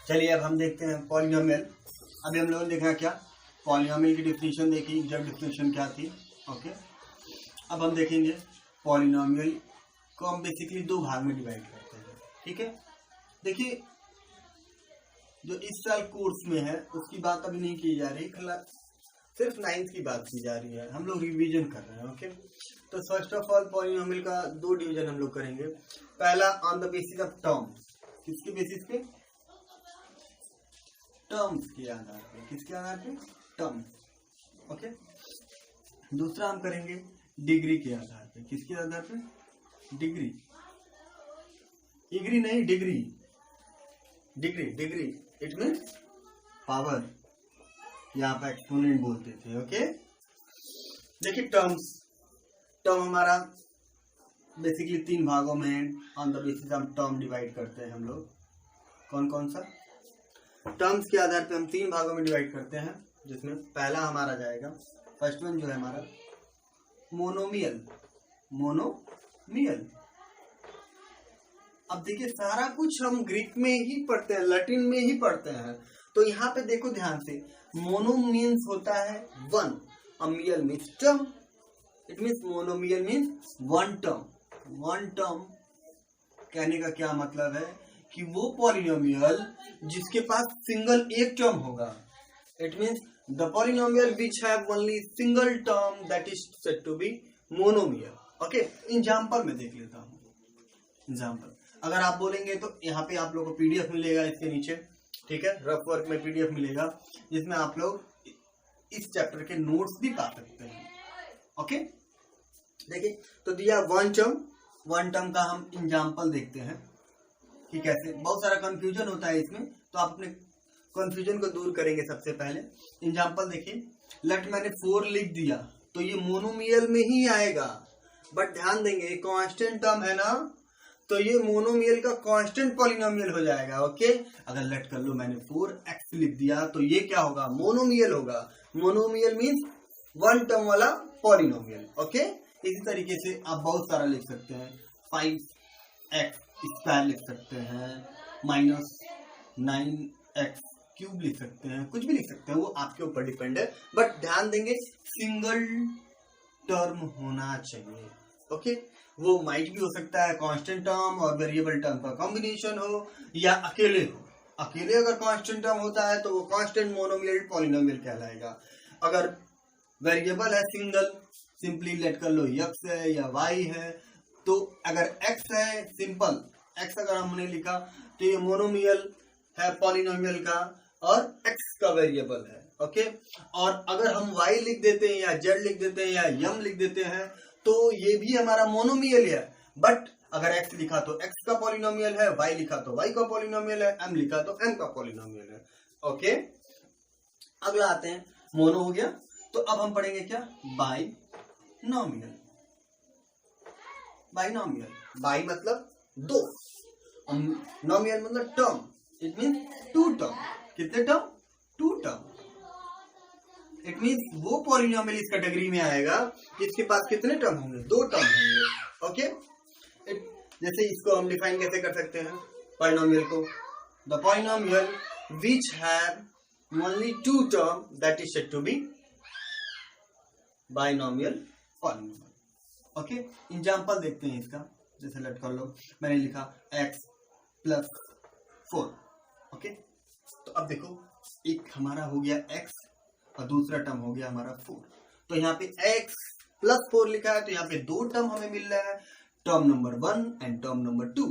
चलिए अब हम देखते हैं पॉलिनोमियल। अभी हम लोगों ने देखा क्या, पॉलिनोमियल की डिफिनीशन देखी, जब डिफिनीशन क्या थी। ओके, अब हम देखेंगे पॉलिनोमियल को हम बेसिकली दो भाग में डिवाइड करते हैं। ठीक है, देखिए जो इस साल कोर्स में है उसकी बात अभी नहीं की जा रही, सिर्फ 9th की बात की जा रही है, हम लोग रिवीजन कर रहे हैं। ओके, तो फर्स्ट ऑफ ऑल पॉलिनोमियल का दो डिवीजन हम लोग करेंगे। पहला on the basis of term, किसके बेसिस पे, टर्म्स के आधार पे, किसके आधार पे, टर्म। ओके, दूसरा हम करेंगे डिग्री के आधार पे, किसके आधार पे, डिग्री, डिग्री नहीं degree, degree degree it means power, यहाँ पे एक्सपोनेंट बोलते थे। ओके, देखिए टर्म हमारा बेसिकली 3 भागों में है। On the basis of term divide करते हैं हम लोग। कौन कौन सा टर्म्स के आधार पे हम 3 भागों में डिवाइड करते हैं, जिसमें पहला हमारा जाएगा, फर्स्ट वन जो है हमारा मोनोमियल। मोनोमियल, अब देखिए सारा कुछ हम ग्रीक में ही पढ़ते हैं, लैटिन में ही पढ़ते हैं, तो यहाँ पे देखो ध्यान से, मोनो मीन्स होता है one, mial means term, it means monomial means one term. One term कहने का क्या मतलब है कि वो पॉलिनोमियल जिसके पास सिंगल एक टर्म होगा, it means the polynomial which have only single term that is said to be monomial. Okay, example में देख लेता हूँ। एग्जांपल अगर आप बोलेंगे तो यहाँ पे आप लोग को पीडीएफ मिलेगा इसके नीचे, ठीक है, रफ वर्क में पीडीएफ मिलेगा जिसमें आप लोग इस चैप्टर के नोट्स भी पा सकते हैं। ओके, देखिए तो दिया वन टर्म का हम एग्जांपल देखते हैं कि कैसे, बहुत सारा कंफ्यूजन होता है इसमें, तो आप अपने कंफ्यूजन को दूर करेंगे। सबसे पहले एग्जांपल देखिए, लेट मैंने 4 लिख दिया तो ये मोनोमियल में ही आएगा, बट ध्यान देंगे कांस्टेंट टर्म है ना, तो ये मोनोमियल का कांस्टेंट पॉलिनोमियल हो जाएगा। ओके, अगर लेट कर लो मैंने 4x लिख दिया तो ये क्या होगा, मोनोमियल होगा। मोनोमियल मीन्स वन टर्म वाला पॉलिनोमियल। ओके, इसी तरीके से आप बहुत सारा लिख सकते हैं, 5x स्क्वायर लिख सकते हैं, -9x क्यूब लिख सकते हैं, कुछ भी लिख सकते हैं, वो आपके ऊपर डिपेंड है, बट ध्यान देंगे सिंगल टर्म होना चाहिए। ओके, वो माइट भी हो सकता है कांस्टेंट टर्म और वेरिएबल टर्म का कॉम्बिनेशन हो, या अकेले हो। अकेले अगर कांस्टेंट टर्म होता है तो वो कांस्टेंट मोनोमियल पॉलिनोमियल कहलाएगा। अगर वेरिएबल है सिंगल, सिंपली लेट कर लो x है या y है, तो अगर x है सिंपल x अगर हमने लिखा तो ये मोनोमियल है पॉलिनोमियल का, और x का वेरिएबल है। ओके, और अगर हम y लिख देते हैं या z लिख देते हैं या m लिख देते हैं तो ये भी हमारा मोनोमियल है, बट अगर x लिखा तो x का पॉलिनोमियल है, y लिखा तो y का पॉलिनोमियल है, m लिखा तो m का पॉलिनोमियल है। ओके, अगला आते हैं, मोनो हो गया, तो अब हम पढ़ेंगे क्या, बाइनोमियल। बाइनोमियल, बाई मतलब दो, नोमियल मतलब टर्म, इट मीन्स 2 टर्म। कितने टर्म, 2 टर्म। इट मीन्स वो पॉलिनोमियल इस कैटेगरी में आएगा जिसके पास कितने टर्म होंगे, 2 टर्म होंगे। ओके, जैसे इसको हम डिफाइन कैसे कर सकते हैं पॉलिनोमियल को, the polynomial which have only 2 term that is said to be binomial polynomial. Okay, example देखते हैं इसका, जैसे लेट कर लो मैंने लिखा x + 4। ओके, तो अब देखो एक हमारा हो गया x और दूसरा टर्म हो गया हमारा 4, तो यहाँ पे x + 4 लिखा है, तो यहाँ पे 2 टर्म हमें मिल रहा है, term number 1 and term number 2।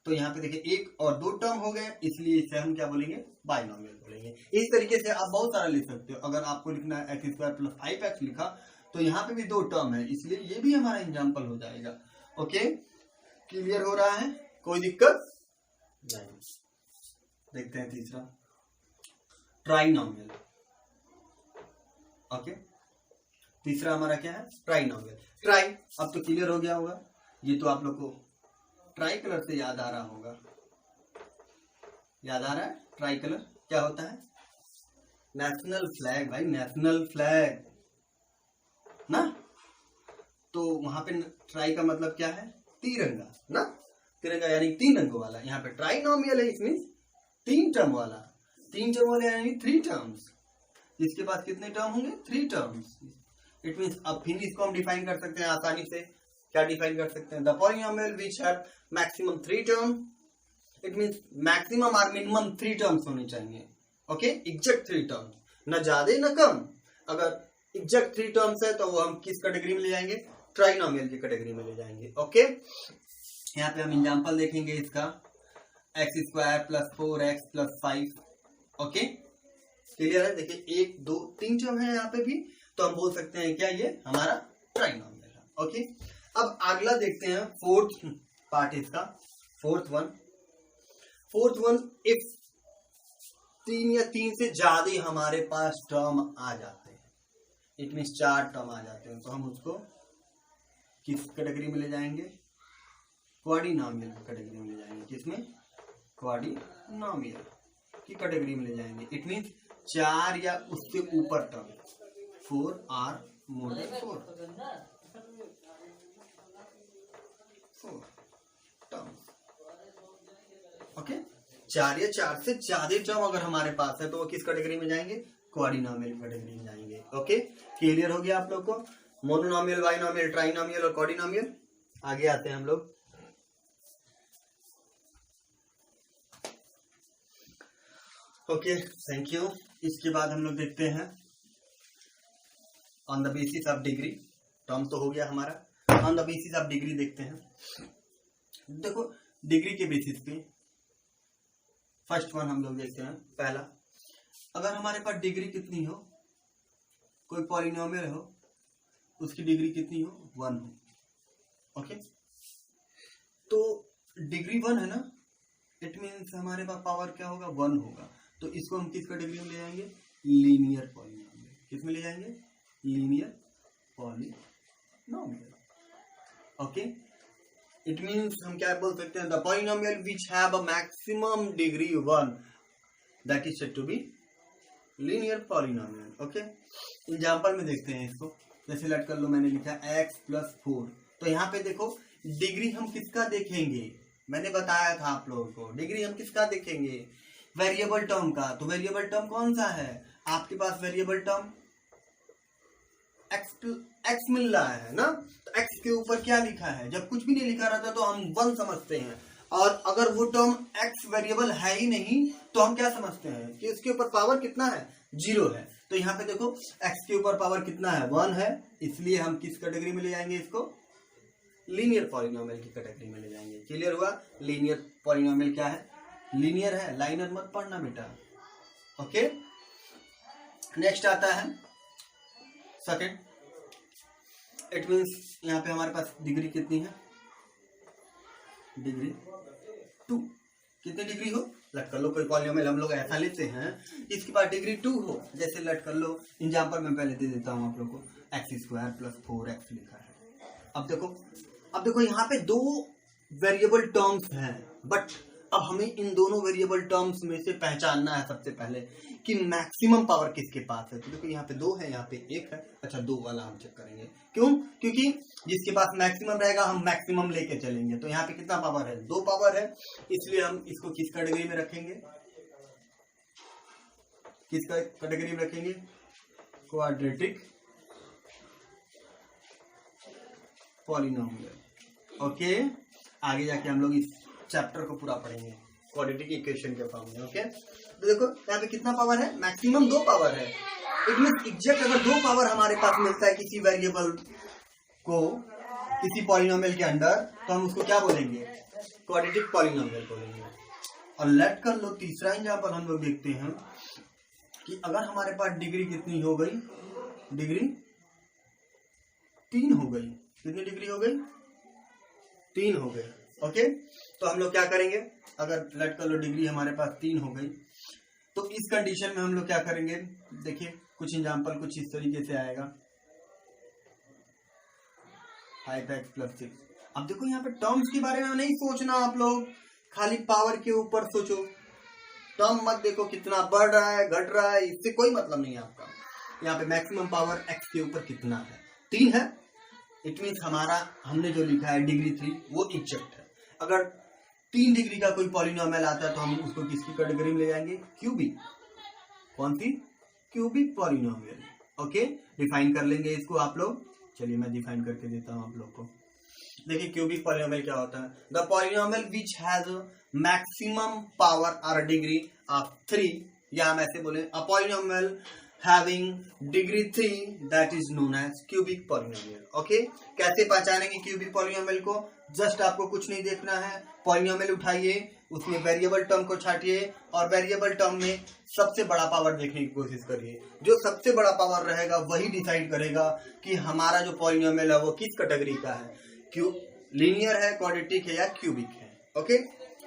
तो यहाँ पे देखिए 1 और 2 टर्म हो गए, इसलिए इसे हम क्या बोलेंगे, बाइनोमियल बोलेंगे। इस तरीके से आप बहुत सारा लिख सकते हो। अगर आपको लिखना है x² + 5x लिखा तो यहाँ पे भी 2 टर्म है, इसलिए ये भी हमारा एग्जाम्पल हो जाएगा। ओके, क्लियर हो रहा है, कोई दिक्कत नहीं। देखते हैं तीसरा, ट्राइनोमियल। ओके, तीसरा हमारा क्या है, ट्राइनोमियल। ट्राई अब तो क्लियर हो गया होगा, ये तो आप लोग को ट्राई कलर से याद आ रहा होगा, याद आ रहा है ट्राई कलर क्या होता है, नेशनल फ्लैग भाई, नेशनल फ्लैग ना, तो वहां पे ट्राई का मतलब क्या है, तिरंगा ना, तिरंगा यानी 3 रंगों वाला। यहाँ पे ट्राइनोमियल है, इसमें 3 टर्म वाला, 3 टर्म वाले यानी 3 टर्म्स। इसके पास कितने टर्म होंगे? 3 टर्म्स। इट मीन्स अब फिर इसको हम डिफाइन कर सकते हैं आसानी से। क्या डिफाइन कर सकते हैं? The polynomial which have maximum 3 term, it means maximum और मिनिमम 3 टर्म्स होने चाहिए। ओके, एग्जैक्ट 3 टर्म्स, न ज्यादा न कम। अगर एग्जैक्ट 3 टर्म्स है तो वो हम किस कैटेगरी में ले जाएंगे? ट्राइनोमियल की कैटेगरी में ले जाएंगे। ओके, यहाँ पे हम एग्जांपल देखेंगे इसका, x² + 4x + 5। ओके, क्लियर है? देखिए 1 2 3 टर्म है यहाँ पे भी, तो हम बोल सकते हैं क्या ये हमारा ट्राइनोमियल है। ओके, अब अगला देखते हैं फोर्थ पार्ट इसका, फोर्थ वन इफ 3 या 3 से ज्यादा हमारे पास टर्म आ जाते हैं, इट मीन्स 4 टर्म आ जाते हैं, तो हम उसको किस कैटेगरी में ले जाएंगे? क्वाड्रिनोमियल कैटेगरी में ले जाएंगे। किसमें? क्वाड्रिनोमियल की कैटेगरी में ले जाएंगे। इट मीन्स 4 या उससे ऊपर टर्म, 4 और मोर देन 4 टर्म। ओके, 4 या 4 से ज्यादा टर्म अगर हमारे पास है तो वो किस कैटेगरी में जाएंगे? क्वाड्रिनोमियल कैटेगरी में जाएंगे। ओके, क्लियर हो गया आप लोग को? मोनोनोमियल, बाइनोमियल, ट्राइनोमियल और क्वाड्रिनोमियल। आगे आते हैं हम लोग। Okay, thank you. इसके बाद हम लोग देखते हैं on the basis of degree. Term तो हो गया हमारा, on the basis of degree देखते हैं। देखो डिग्री के बेसिस पे फर्स्ट वन हम लोग देखते हैं। पहला, अगर हमारे पास डिग्री कितनी हो, कोई पॉलिनोमियल हो, उसकी डिग्री कितनी हो? 1 हो। ओके, तो डिग्री 1 है ना, इट मीन्स हमारे पास पावर क्या होगा? 1 होगा। तो इसको हम किस कैटेगरी में ले जाएंगे? Linear polynomial. किस में ले जाएंगे? Linear polynomial. Okay, it means हम क्या बोल सकते हैं? The polynomial which have a maximum degree 1, that is said to be linear polynomial. Okay, example में देखते हैं इसको। जैसे लेट कर लो, मैंने लिखा x + 4, तो यहाँ पे देखो डिग्री हम किसका देखेंगे? मैंने बताया था आप लोगों को, डिग्री हम किसका देखेंगे? वेरिएबल टर्म का। तो वेरिएबल टर्म कौन सा है आपके पास? वेरिएबल टर्म x मिल रहा है ना, तो x के ऊपर क्या लिखा है? जब कुछ भी नहीं लिखा रहता तो हम 1 समझते हैं, और अगर वो टर्म x वेरिएबल है ही नहीं तो हम क्या समझते हैं कि उसके ऊपर पावर कितना है? 0 है। तो यहाँ पे देखो x के ऊपर पावर कितना है? 1 है, इसलिए हम किस कैटेगरी में ले जाएंगे? इसको लीनियर पॉलिनोमियल की कैटेगरी में ले जाएंगे। क्लियर हुआ? लीनियर पॉलिनोमियल क्या है? लीनियर है, लाइनर मत पढ़ना बेटा। ओके, नेक्स्ट आता है सेकंड। इट मीन्स यहाँ पे हमारे पास डिग्री कितनी है? डिग्री 2। कितनी डिग्री हो? लट कर लो, कोई पॉलिनोमियल हम लोग ऐसा लेते हैं इसके पास डिग्री 2 हो। जैसे लट कर लो, एग्जांपल मैं पहले दे देता हूँ आप लोग को। x² + 4x लिखा है। अब देखो यहाँ पे 2 वेरिएबल टर्म्स हैं, बट अब हमें इन दोनों वेरिएबल टर्म्स में से पहचानना है सबसे पहले कि मैक्सिमम पावर किसके पास है। तो देखो यहाँ पे 2 है, यहाँ पे 1 है। अच्छा, 2 वाला हम चेक करेंगे। क्यों? क्योंकि जिसके पास मैक्सिमम रहेगा हम मैक्सिमम लेके चलेंगे। तो यहाँ पे कितना पावर है? 2 पावर है, इसलिए हम इसको किस कैटेगरी में रखेंगे? किस कैटेगरी में रखेंगे? Quadratic polynomial. ओके, आगे जाके हम लोग इस चैप्टर को पूरा पढ़ेंगे क्वाड्रेटिक इक्वेशन के फॉर्म में। ओके, तो देखो यहाँ पे कितना पावर है? मैक्सिमम 2 पावर है। इट मींस एग्जैक्ट अगर 2 पावर हमारे पास मिलता है किसी वेरिएबल को किसी पॉलिनोमियल के अंदर, तो हम उसको क्या बोलेंगे? क्वाड्रेटिक पॉलिनोमियल बोलेंगे। और लेट कर लो तीसरा एग्जांपल हम लोग देखते हैं कि अगर हमारे पास डिग्री कितनी हो गई? डिग्री 3 हो गई। कितनी डिग्री हो गई? 3 हो गई। ओके, तो हम लोग क्या करेंगे? अगर लेट कर लो डिग्री हमारे पास 3 हो गई, तो इस कंडीशन में हम लोग क्या करेंगे? देखिए कुछ एग्जांपल कुछ इस तरीके से आएगा। 5x + 6। अब देखो यहाँ पे टर्म्स के बारे में नहीं सोचना आप लोग, खाली पावर के ऊपर सोचो। टर्म मत देखो कितना बढ़ रहा है घट रहा है, इससे कोई मतलब नहीं है आपका। यहाँ पे मैक्सिमम पावर x के ऊपर कितना है? 3 है। इट मीन्स हमारा हमने जो लिखा है डिग्री 3 वो एग्जैक्ट है। अगर 3 डिग्री का कोई पॉलिनोमियल आता है तो हम उसको किसकी कैटेगरी में ले जाएंगे? क्यूबिक। कौन सी? Cubic polynomial. ओके, डिफाइन कर लेंगे इसको आप लोग। चलिए मैं डिफाइन करके देता हूं आप लोग को। देखिए क्यूबिक पॉलिनोमियल क्या होता है? The polynomial which has maximum power और डिग्री ऑफ 3, या हम ऐसे बोले a polynomial having degree 3 that is known as cubic polynomial. Okay, कैसे पहचानेंगे क्यूबिक पॉलिनोमियल को? जस्ट आपको कुछ नहीं देखना है, पॉलिनोमियल उठाइए, उसमें वेरिएबल टर्म को छाटिए और वेरिएबल टर्म में सबसे बड़ा पावर देखने की कोशिश करिए। जो सबसे बड़ा पावर रहेगा वही डिसाइड करेगा कि हमारा जो पॉलिनोमियल है वो किस कैटेगरी का है, लीनियर है, क्वाड्रेटिक है या क्यूबिक है। Okay,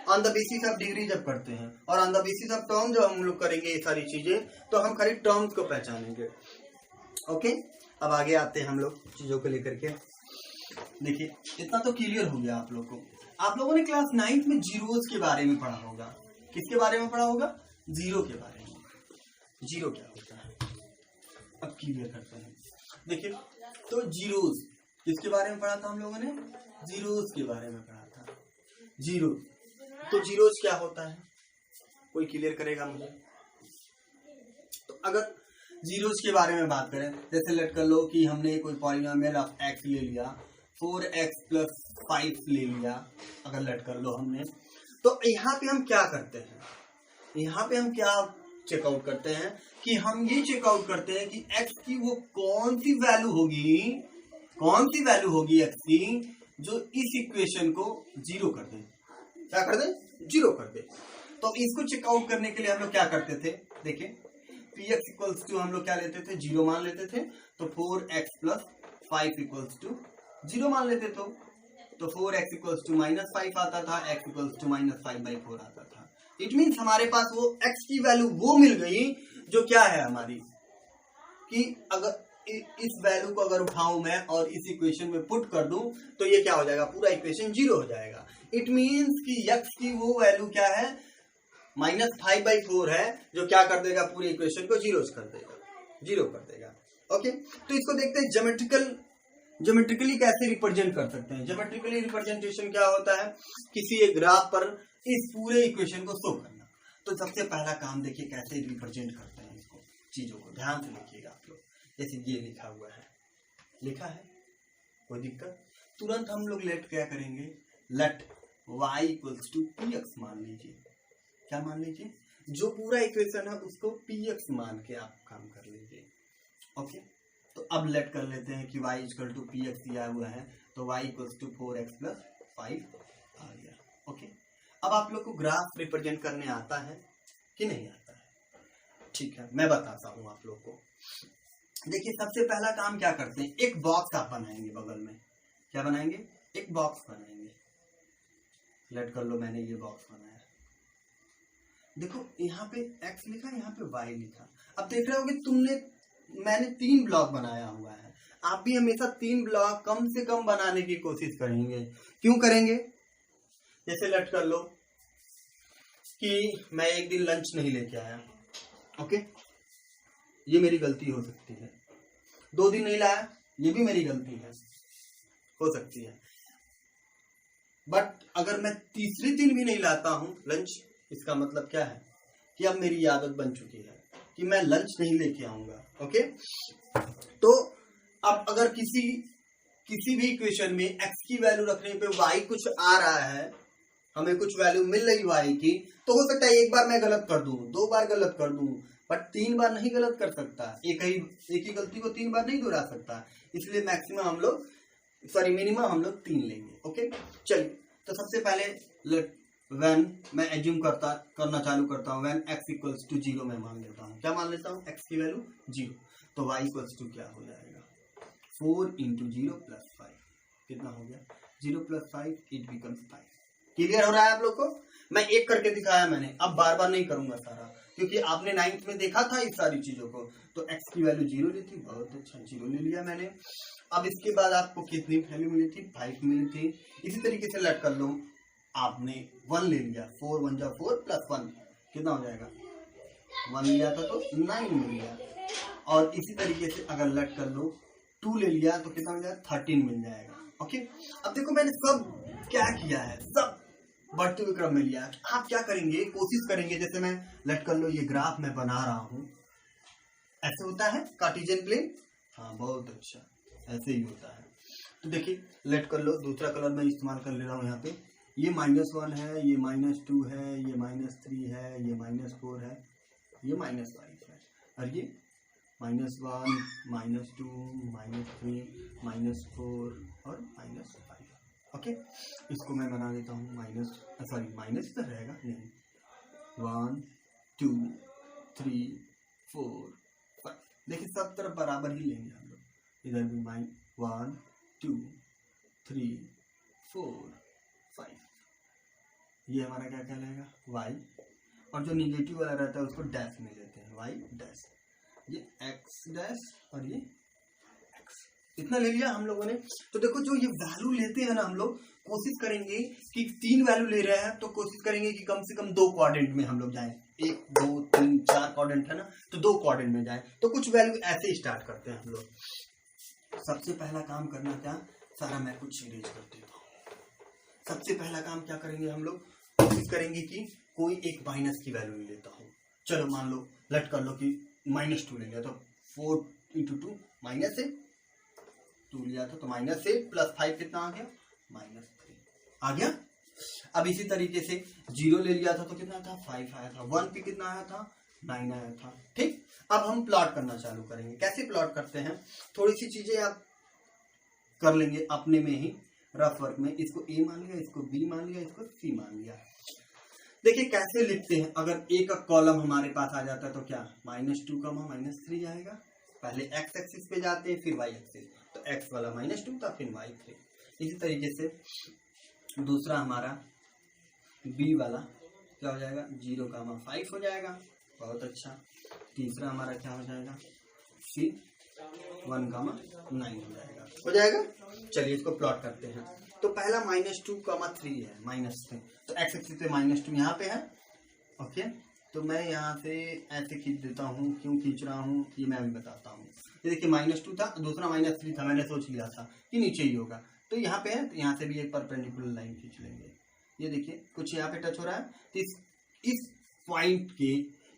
on the basis of degree जब करते हैं और on the basis of term जब हम लोग करेंगे ये सारी चीजें, तो हम खाली टर्म्स को पहचानेंगे। ओके, अब आगे आते हैं हम लोग चीजों को लेकर के। देखिए इतना तो क्लियर हो गया आप लोग को। आप लोगों ने क्लास 9th में जीरोस के बारे में पढ़ा होगा। किसके बारे में पढ़ा होगा? जीरो के बारे में। जीरो क्या होता है अब क्लियर करते हैं। देखिए तो जीरोस किसके बारे में पढ़ा था हम लोगों ने? जीरोस के बारे में पढ़ा था। जीरो, तो जीरोस क्या होता है? कोई क्लियर करेगा मुझे? तो अगर जीरोस के बारे में बात करें, जैसे लेट कर लो कि हमने कोई पॉलिनोमियल ऑफ x ले लिया, 4x + 5 ले लिया, अगर लेट कर लो हमने, तो यहाँ पे हम क्या करते हैं? यहाँ पे हम क्या चेकआउट करते हैं कि हम ये चेकआउट करते हैं कि x की वो कौन सी वैल्यू होगी, कौन सी वैल्यू होगी x की जो इस इक्वेशन को जीरो कर दे। क्या कर दे? जीरो कर दे। तो इसको चेकआउट करने के लिए हम लोग क्या करते थे? देखिए px = हम लोग क्या लेते थे? जीरो मान लेते थे। तो 4x + 5 = जीरो मान लेते तो 4x = -5 आता था, x = -5/4 आता था। इट मीन्स हमारे पास वो x की वैल्यू वो मिल गई जो क्या है हमारी, कि अगर इस वैल्यू को अगर उठाऊं मैं और इस इक्वेशन में पुट कर दूं तो ये क्या हो जाएगा? पूरा इक्वेशन जीरो हो जाएगा। इट मीन्स कि x की वो वैल्यू क्या है? -5/4 है, जो क्या कर देगा? पूरी इक्वेशन को जीरो कर देगा। ओके, तो इसको देखते हैं ज्योमेट्रिकली कैसे रिप्रेजेंट कर सकते हैं। ज्योमेट्रिकली रिप्रेजेंटेशन क्या होता है? किसी एक ग्राफ पर इस पूरे इक्वेशन को शो करना। तो सबसे पहला काम देखिए कैसे रिप्रेजेंट करते हैं इसको, चीजों को ध्यान से लिखिएगा आप लोग। जैसे ये लिखा हुआ है, लिखा है, कोई दिक्कत? तुरंत हम लोग लेट क्या करेंगे? लेट y = px मान लीजिए। क्या मान लीजिए? जो पूरा इक्वेशन है उसको px मान के आप काम कर लीजिए। ओके, तो अब लेट कर लेते हैं कि y = px दिया हुआ है, तो y = 4x + 5 आ गया। ओके, अब आप लोग को ग्राफ रिप्रेजेंट करने आता है कि नहीं आता है? ठीक है, मैं बताता हूं आप लोग को। देखिए सबसे पहला काम क्या करते हैं? एक बॉक्स आप बनाएंगे बगल में। क्या बनाएंगे? एक बॉक्स बनाएंगे। लेट कर लो मैंने ये बॉक्स बनाया। देखो यहाँ पे x लिखा, यहाँ पे y लिखा। अब देख रहे होगे मैंने 3 ब्लॉक बनाया हुआ है। आप भी हमेशा 3 ब्लॉक कम से कम बनाने की कोशिश करेंगे। क्यों करेंगे? जैसे लेट कर लो कि मैं एक दिन लंच नहीं लेके आया। ओके, ये मेरी गलती हो सकती है। 2 दिन नहीं लाया, ये भी मेरी गलती है, हो सकती है। बट अगर मैं तीसरे दिन भी नहीं लाता हूं लंच, इसका मतलब क्या है? कि अब मेरी आदत बन चुकी है कि मैं लंच नहीं लेके आऊंगा। ओके, तो अब अगर किसी भी इक्वेशन में x की वैल्यू रखने पे y कुछ आ रहा है, हमें कुछ वैल्यू मिल रही y की, तो हो सकता है एक बार मैं गलत कर दूं, 2 बार गलत कर दूं, बट 3 बार नहीं गलत कर सकता। एक ही गलती को 3 बार नहीं दोहरा सकता। इसलिए मिनिमम हम लोग 3 लेंगे। ओके, चलिए तो सबसे पहले व्हेन मैं एज्यूम करना चालू करता हूँ, व्हेन x = 0 मैं मान लेता हूँ। क्या मान लेता हूँ? x की वैल्यू 0। तो y = क्या हो जाएगा? 4 × 0 + 5 कितना हो गया? 0 + 5 इट बिकम्स 5। क्लियर हो रहा है आप लोग को? मैं एक करके दिखाया मैंने, अब बार बार नहीं करूंगा सारा, क्योंकि आपने 9th में देखा था इस सारी चीजों को। तो x की वैल्यू 0 ली थी, बहुत अच्छा, 0 ले लिया मैंने। अब इसके बाद आपको कितनी वैल्यू मिली थी? 5 मिली थी। इसी तरीके से लेट कर लो, आपने 1 ले लिया, 4 × 1 = 4 + 1 कितना हो जाएगा? 1 लिया था तो 9 मिल गया। और इसी तरीके से अगर लेट कर लो 2 ले लिया तो कितना हो जाएगा? 13 मिल जाएगा। ओके, अब देखो मैंने सब क्या किया है, सब बढ़ते हुए क्रम में लिया है। आप क्या करेंगे, कोशिश करेंगे, जैसे मैं लेट कर लो ये ग्राफ मैं बना रहा हूं, ऐसे होता है कार्टेशियन प्लेन। हाँ बहुत अच्छा, ऐसे ही होता है। तो देखिए लेट कर लो दूसरा कलर मैं इस्तेमाल कर ले रहा हूँ यहाँ पे। ये -1 है, ये -2 है, ये -3 है, ये -4 है, ये -5 है, और ये -1 -2 -3 -4 और -5। ओके, इसको मैं बना देता हूँ माइनस तो रहेगा नहीं, 1 2 3 4 5। देखिए सब तरफ बराबर ही लेंगे हम लोग, इधर भी 1 2 3 4 5। ये हमारा क्या कहलाएगा, y, और जो निगेटिव वाला रहता है उसको डैश में लेते हैं, y डैश, ये x डैश और ये x। इतना ले लिया हम लोगों ने। तो देखो जो ये वैल्यू लेते हैं ना हम लोग, कोशिश करेंगे कि 3 वैल्यू ले रहे हैं तो कोशिश करेंगे कि कम से कम 2 क्वाड्रेंट में हम लोग जाएं। 1 2 3 4 क्वाड्रेंट है ना, तो 2 क्वाड्रेंट में जाएं। तो कुछ वैल्यू ऐसे स्टार्ट करते हैं हम लोग। सबसे पहला काम करना क्या, सारा मैं कुछ इरेज कर देता हूँ। सबसे पहला काम क्या करेंगे हम लोग, कोशिश करेंगे कि कोई एक माइनस की वैल्यू ले लेता हूँ। चलो मान लो लेट कर लो कि -2 ले लिया, तो 4 × 2 -2 लिया था, तो -8 + 5 कितना आ गया, -3 आ गया। अब इसी तरीके से 0 ले लिया था तो कितना था, 5 आया था। 1 पे कितना आया था, 9 आया था। ठीक, अब हम प्लॉट करना चालू करेंगे। कैसे प्लॉट करते हैं, थोड़ी सी चीजें आप कर लेंगे अपने में ही रफ वर्क में। इसको ए मान लिया, इसको बी मान लिया, इसको सी मान लिया। देखिए कैसे लिखते हैं, अगर ए का कॉलम हमारे पास आ जाता है तो क्या, -2, -3 जाएगा। पहले x एक्सिस पे जाते हैं, फिर y एक्सिस, तो x वाला -2 था, फिर y 3। इसी तरीके से दूसरा हमारा b वाला क्या हो जाएगा, 0,5 हो जाएगा, बहुत अच्छा। तीसरा हमारा क्या हो जाएगा, c 1,9 हो जाएगा। चलिए इसको प्लॉट करते हैं। तो पहला -2,3 है, -3, तो x एक्सिस पे -2 यहाँ पे है। ओके, तो मैं यहाँ से ऐसे खींच देता हूँ, क्यों खींच रहा हूँ ये मैं अभी बताता हूँ। ये देखिए -2 था, दूसरा -3 था, मैंने सोच लिया था कि नीचे ही होगा, तो यहाँ पे है, तो यहाँ से भी एक परपेंडिकुलर लाइन खींच लेंगे। ये देखिए कुछ यहाँ पे टच हो रहा है, तो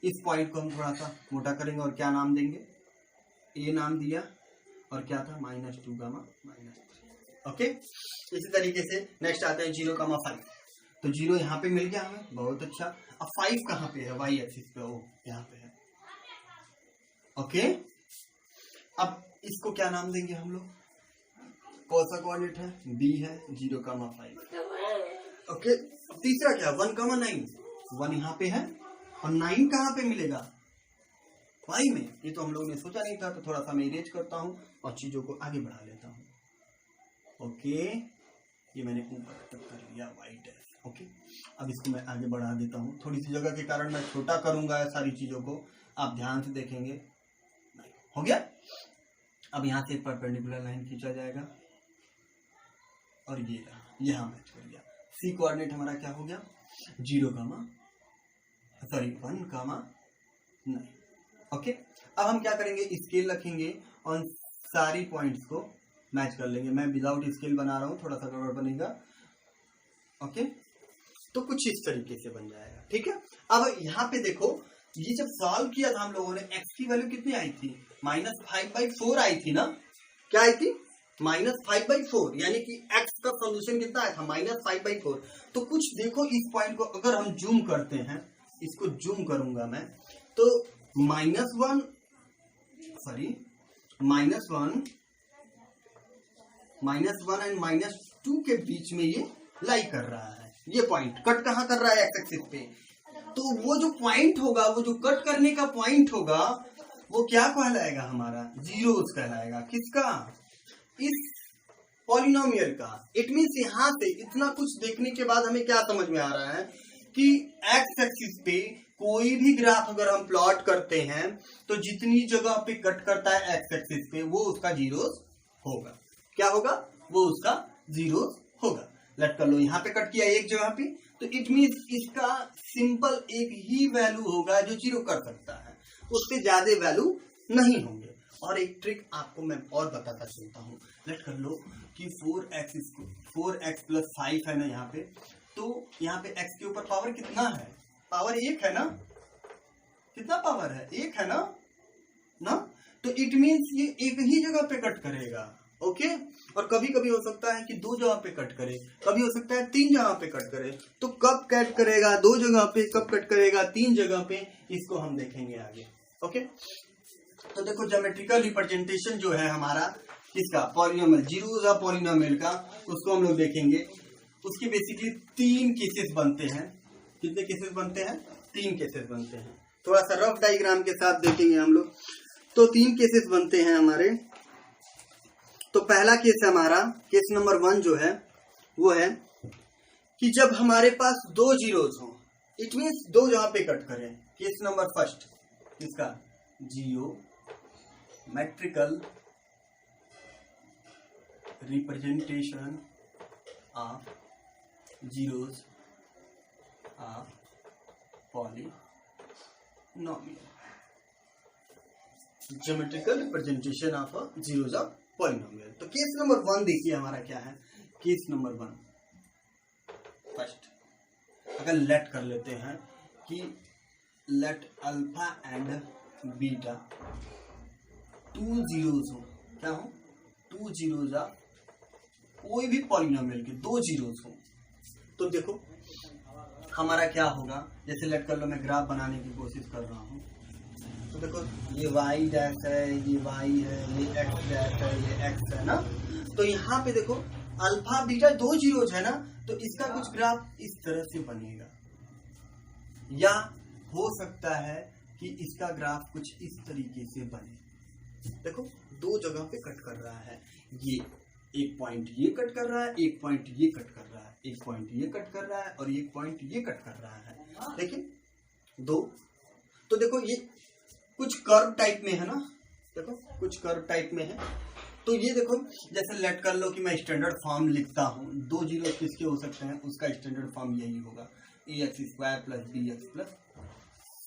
इस पॉइंट को हम थोड़ा सा मोटा करेंगे और क्या नाम देंगे, ए नाम दिया, और क्या था, -2,-3। ओके, इसी तरीके से नेक्स्ट आते हैं 0,5, तो 0 यहाँ पे मिल गया हमें, बहुत अच्छा। अब 5 कहाँ पे है, y एक्सिस पे, ओ यहाँ पे है। ओके, अब इसको क्या नाम देंगे हम लोग, कौन सा कोऑर्डिनेट है, b है, 0,5। ओके, अब तीसरा क्या, 1,9, 1 यहाँ पे है, और 9 कहाँ पे मिलेगा, y में। ये तो हम लोगों ने सोचा नहीं था, तो थोड़ा सा मैं इरेज करता हूँ और चीजों को आगे बढ़ा लेता हूँ। ओके, ये मैंने ऊपर तक कर लिया y डैश। ओके, अब इसको मैं आगे बढ़ा देता हूँ, थोड़ी सी जगह के कारण मैं छोटा करूंगा सारी चीजों को, आप ध्यान से देखेंगे। हो गया, अब यहाँ से एक परपेंडिकुलर लाइन खींचा जाएगा, और ये रहा, यहाँ मैच कर गया। सी कोऑर्डिनेट हमारा क्या हो गया, 1,9। ओके, अब हम क्या करेंगे, स्केल रखेंगे और सारी पॉइंट्स को मैच कर लेंगे। मैं विदाउट स्केल बना रहा हूँ, थोड़ा सा गड़बड़ बनेगा। ओके, तो कुछ इस तरीके से बन जाएगा। ठीक है, अब यहाँ पे देखो, ये जब सॉल्व किया था हम लोगों ने, x की वैल्यू कितनी आई थी, -5/4 आई थी ना, क्या आई थी, -5/4, यानी कि x का सोल्यूशन कितना आया था, -5/4। तो कुछ देखो इस पॉइंट को अगर हम जूम करते हैं, इसको जूम करूंगा मैं, तो -1 एंड -2 के बीच में ये लाई कर रहा है। ये पॉइंट कट कहाँ कर रहा है, एक्स एक्सिस पे। तो वो जो पॉइंट होगा, वो जो कट करने का पॉइंट होगा, वो क्या कहलाएगा, हमारा जीरोस कहलाएगा। किसका, इस पॉलिनोमियल का। इट मीन्स यहाँ से इतना कुछ देखने के बाद हमें क्या समझ में आ रहा है कि एक्स एक्सिस पे कोई भी ग्राफ अगर हम प्लॉट करते हैं, तो जितनी जगह पे कट करता है एक्स एक्सिस पे, वो उसका जीरोस होगा। क्या होगा, वो उसका जीरोस होगा। लेट कर लो यहाँ पे कट किया एक जगह पे, तो इट मीन्स इसका सिंपल एक ही वैल्यू होगा जो जीरो कर सकता है, उससे ज्यादा वैल्यू नहीं होंगे। और एक ट्रिक आपको मैं और बताता चलता हूँ। लेट कर लो कि 4x + 5 है ना यहाँ पे, तो यहाँ पे x के ऊपर पावर कितना है? पावर 1 है ना? कितना पावर है? 1 है ना? तो इट मीन्स ये एक ही जगह पे कट करेगा। ओके, और कभी कभी हो सकता है कि 2 जगह पे कट करे, कभी हो सकता है 3 जगह पे कट करे। तो कब कट करेगा 2 जगह पे, कब कट करेगा 3 जगह पे, इसको हम देखेंगे आगे। ओके, तो देखो ज्योमेट्रिकल रिप्रेजेंटेशन जो है हमारा किसका? पॉलिनोमियल, जीरोस ऑफ पॉलिनोमियल का, उसको हम लोग देखेंगे। उसके बेसिकली 3 केसेस बनते हैं। कितने केसेस बनते हैं? 3 केसेस बनते हैं। थोड़ा सा रफ डायग्राम के साथ देखेंगे हम लोग। तो 3 केसेस बनते हैं हमारे। तो पहला केस है हमारा, केस नंबर 1 जो है वो है कि जब हमारे पास 2 जीरोस हो, इट मीन्स 2 जगह पे कट करें। केस नंबर फर्स्ट इसका geometrical representation of zeros of polynomial. Geometrical representation of zeros of polynomial. तो केस नंबर 1 देखिए हमारा क्या है। केस नंबर 1 फर्स्ट, अगर लेट कर लेते हैं कि let alpha and beta 2 zeros हो। क्या हो? 2 जीरोस ऑफ कोई भी पॉलिनोमियल के 2 जीरोस हो। तो देखो हमारा क्या होगा। जैसे लेट कर लो, मैं ग्राफ बनाने की कोशिश कर रहा हूँ। तो देखो ये y डैश है, ये y है, ये x डैश है, ये x है ना। तो यहाँ पे देखो अल्फा बीटा 2 जीरोज है ना, तो इसका कुछ ग्राफ इस तरह से बनेगा, या हो सकता है कि इसका ग्राफ कुछ इस तरीके से बने। देखो 2 जगह पे कट कर रहा है, ये एक पॉइंट ये कट कर रहा है, एक पॉइंट ये कट कर रहा है, एक पॉइंट ये कट कर रहा है, और एक पॉइंट ये कट कर रहा है। लेकिन 2, तो देखो ये कुछ कर्व टाइप में है ना। देखो कुछ कर्व टाइप में है। तो ये देखो जैसे लेट कर लो कि मैं स्टैंडर्ड फॉर्म लिखता हूँ। 2 जीरो किसके हो सकते हैं? उसका स्टैंडर्ड फॉर्म यही होगा, ax² plus bx plus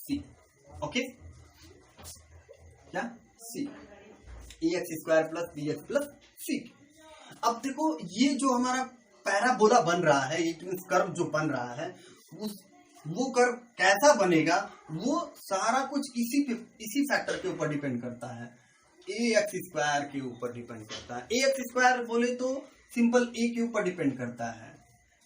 c। Okay, क्या? c, ax² plus bx plus c। अब देखो ये जो हमारा पैराबोला बन रहा है, इट मींस कर्व जो बन रहा है, वो कर्व कैसा बनेगा, वो सारा कुछ इसी फैक्टर के ऊपर डिपेंड करता है। ax² के ऊपर डिपेंड करता है। ax² बोले तो सिंपल a के ऊपर डिपेंड करता है।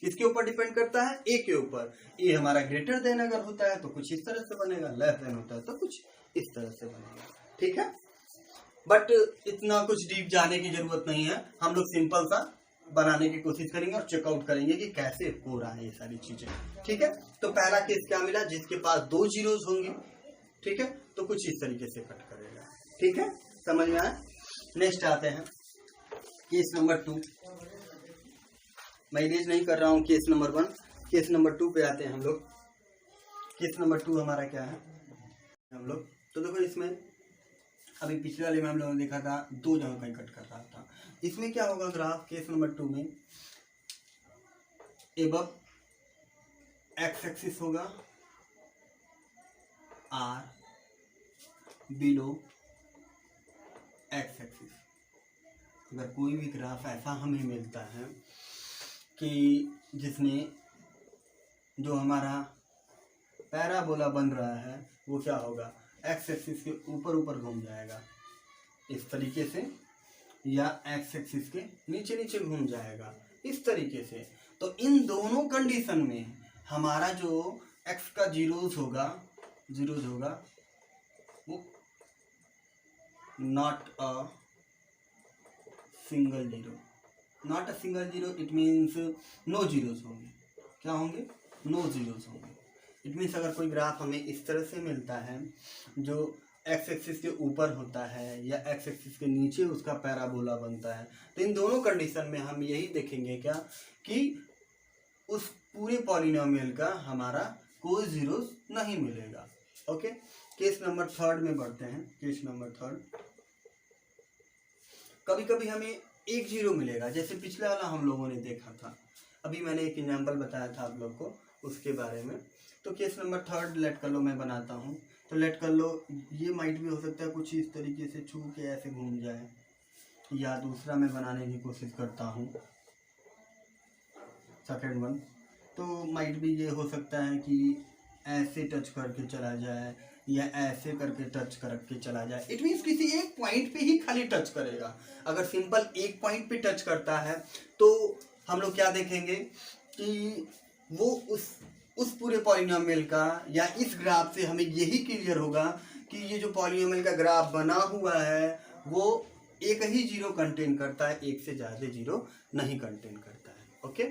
किसके ऊपर डिपेंड करता है? a के ऊपर। a हमारा ग्रेटर देन अगर होता है तो कुछ इस तरह से बनेगा, लेस देन होता है तो कुछ इस तरह से बनेगा। ठीक है, बट इतना कुछ डीप जाने की जरूरत नहीं है। हम लोग सिंपल सा बनाने की कोशिश करेंगे और चेकआउट करेंगे कि कैसे हो रहा है ये सारी चीजें। ठीक है, तो पहला केस क्या मिला? जिसके पास 2 जीरोस होंगे, ठीक है, तो कुछ इस तरीके से कट करेगा। ठीक है, समझ में आया? नेक्स्ट आते हैं केस नंबर 2। मैं इरेज नहीं कर रहा हूँ केस नंबर 1, केस नंबर 2 पे आते हैं हम लोग। केस नंबर 2 हमारा क्या है हम लोग? तो देखो इसमें अभी पिछले वाले में हम लोगों ने देखा था 2 जगह कहीं कट कर रहा था। इसमें क्या होगा ग्राफ केस नंबर 2 में? एबव एक्स एक्सिस होगा r, बिलो एक्स एक्सिस। अगर कोई भी ग्राफ ऐसा हमें मिलता है कि जिसमें जो हमारा पैराबोला बन रहा है वो क्या होगा? एक्स एक्सिस के ऊपर ऊपर घूम जाएगा इस तरीके से, या एक्स एक्सिस के नीचे नीचे घूम जाएगा इस तरीके से। तो इन दोनों कंडीशन में हमारा जो एक्स का जीरोस होगा वो not a single zero, it means no zeros होंगे। क्या होंगे? नो जीरोस होंगे। इट मीन्स अगर कोई ग्राफ हमें इस तरह से मिलता है जो एक्स एक्सिस के ऊपर होता है या एक्स एक्सिस के नीचे उसका पैराबोला बनता है, तो इन दोनों कंडीशन में हम यही देखेंगे क्या कि उस पूरे पॉलिनोमियल का हमारा कोई जीरोस नहीं मिलेगा। ओके, केस नंबर 3 में बढ़ते हैं। केस नंबर 3, कभी कभी हमें 1 जीरो मिलेगा, जैसे पिछले वाला हम लोगों ने देखा था। अभी मैंने एक एग्जाम्पल बताया था आप लोग को उसके बारे में। तो केस नंबर 3 लेट कर लो मैं बनाता हूँ। तो लेट कर लो ये माइट भी हो सकता है कुछ इस तरीके से छू के ऐसे घूम जाए, या दूसरा मैं बनाने की कोशिश करता हूँ सेकेंड वन। तो माइट भी ये हो सकता है कि ऐसे टच करके चला जाए या ऐसे करके टच करके चला जाए। इट मीन्स किसी एक पॉइंट पे ही खाली टच करेगा। अगर सिंपल एक पॉइंट पे टच करता है तो हम लोग क्या देखेंगे कि वो उस पूरे पॉलिनोमियल का या इस ग्राफ से हमें यही क्लियर होगा कि ये जो पॉलिनोमियल का ग्राफ बना हुआ है वो एक ही जीरो कंटेन करता है, एक से ज़्यादा जीरो नहीं कंटेन करता है। ओके,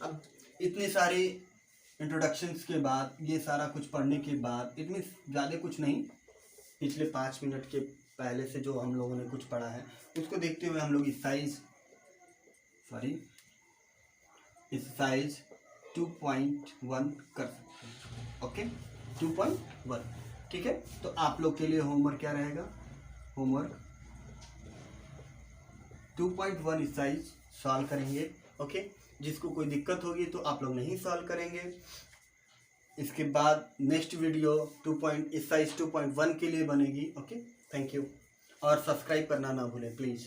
अब इतने सारे इंट्रोडक्शंस के बाद, ये सारा कुछ पढ़ने के बाद, इट मीन्स ज़्यादा कुछ नहीं, पिछले 5 मिनट के पहले से जो हम लोगों ने कुछ पढ़ा है उसको देखते हुए हम लोग इस साइज 2.1 कर सकते हैं। ओके, 2.1, ठीक है। तो आप लोग के लिए होमवर्क क्या रहेगा? होमवर्क 2.1 इस साइज सॉल्व करेंगे। ओके, जिसको कोई दिक्कत होगी तो आप लोग नहीं सॉल्व करेंगे। इसके बाद नेक्स्ट वीडियो इस साइज 2.1 के लिए बनेगी। ओके, थैंक यू, और सब्सक्राइब करना ना भूलें प्लीज़।